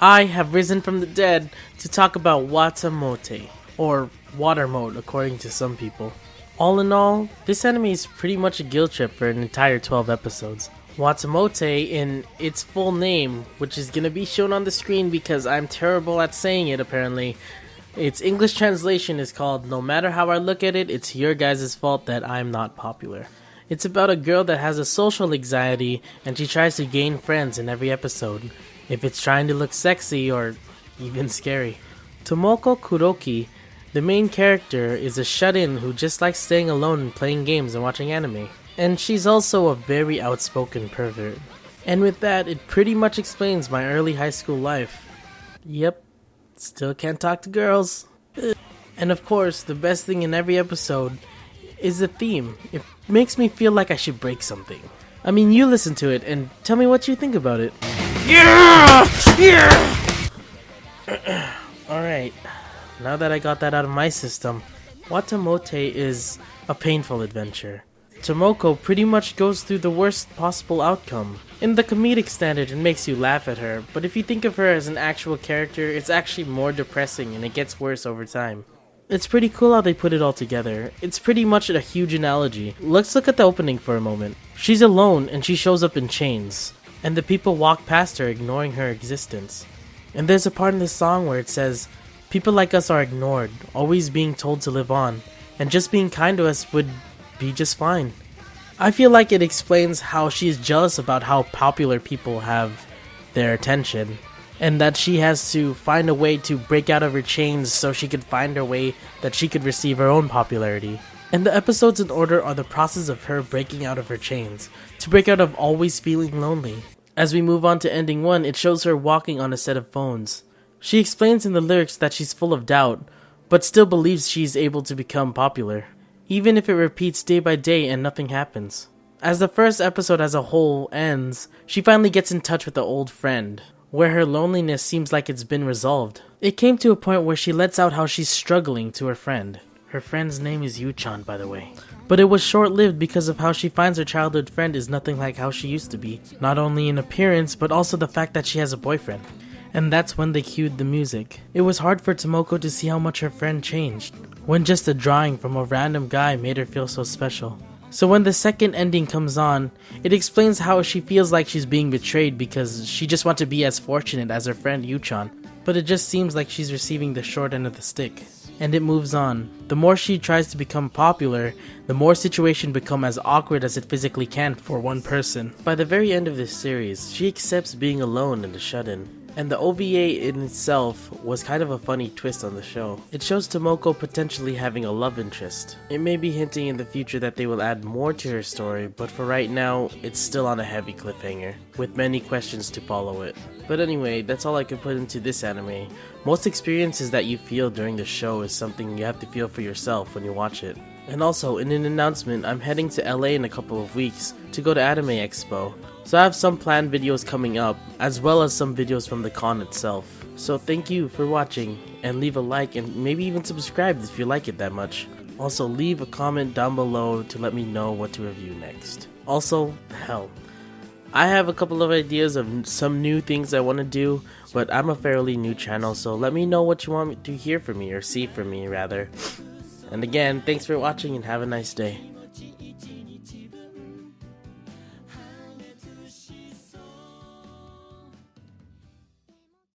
I have risen from the dead to talk about WataMote, or WataMote according to some people. All in all, this anime is pretty much a guilt trip for an entire 12 episodes. WataMote in its full name, which is gonna be shown on the screen because I'm terrible at saying it apparently. Its English translation is called No Matter How I Look at It, It's Your Guys' Fault That I'm Not Popular. It's about a girl that has a social anxiety and she tries to gain friends in every episode, if it's trying to look sexy or even scary. Tomoko Kuroki, the main character, is a shut-in who just likes staying alone and playing games and watching anime. And she's also a very outspoken pervert. And with that, it pretty much explains my early high school life. Yep, still can't talk to girls. And of course, the best thing in every episode is the theme. It makes me feel like I should break something. I mean, you listen to it and tell me what you think about it. Yeah! Yeah! Alright, now that I got that out of my system, WataMote is a painful adventure. Tomoko pretty much goes through the worst possible outcome. In the comedic standard, it makes you laugh at her, but if you think of her as an actual character, it's actually more depressing and it gets worse over time. It's pretty cool how they put it all together. It's pretty much a huge analogy. Let's look at the opening for a moment. She's alone and she shows up in chains, and the people walk past her ignoring her existence. And there's a part in the song where it says, people like us are ignored, always being told to live on, and just being kind to us would be just fine. I feel like it explains how she is jealous about how popular people have their attention, and that she has to find a way to break out of her chains so she could find her way that she could receive her own popularity. And the episodes in order are the process of her breaking out of her chains, to break out of always feeling lonely. As we move on to ending 1, it shows her walking on a set of phones. She explains in the lyrics that she's full of doubt, but still believes she's able to become popular, even if it repeats day by day and nothing happens. As the first episode as a whole ends, she finally gets in touch with the old friend, where her loneliness seems like it's been resolved. It came to a point where she lets out how she's struggling to her friend. Her friend's name is Yu-chan, by the way. But it was short-lived because of how she finds her childhood friend is nothing like how she used to be. Not only in appearance, but also the fact that she has a boyfriend. And that's when they cued the music. It was hard for Tomoko to see how much her friend changed, when just a drawing from a random guy made her feel so special. So when the second ending comes on, it explains how she feels like she's being betrayed because she just wants to be as fortunate as her friend Yu-chan. But it just seems like she's receiving the short end of the stick. And it moves on. The more she tries to become popular, the more situation become as awkward as it physically can for one person. By the very end of this series, she accepts being alone and a shut-in. And the OVA in itself was kind of a funny twist on the show. It shows Tomoko potentially having a love interest. It may be hinting in the future that they will add more to her story, but for right now, it's still on a heavy cliffhanger, with many questions to follow it. But anyway, that's all I can put into this anime. Most experiences that you feel during the show is something you have to feel for yourself when you watch it. And also, in an announcement, I'm heading to LA in a couple of weeks to go to Anime Expo. So I have some planned videos coming up, as well as some videos from the con itself. So thank you for watching, and leave a like and maybe even subscribe if you like it that much. Also leave a comment down below to let me know what to review next. Also, hell, I have a couple of ideas of some new things I want to do, but I'm a fairly new channel, so let me know what you want to hear from me, or see from me rather. And again, thanks for watching and have a nice day.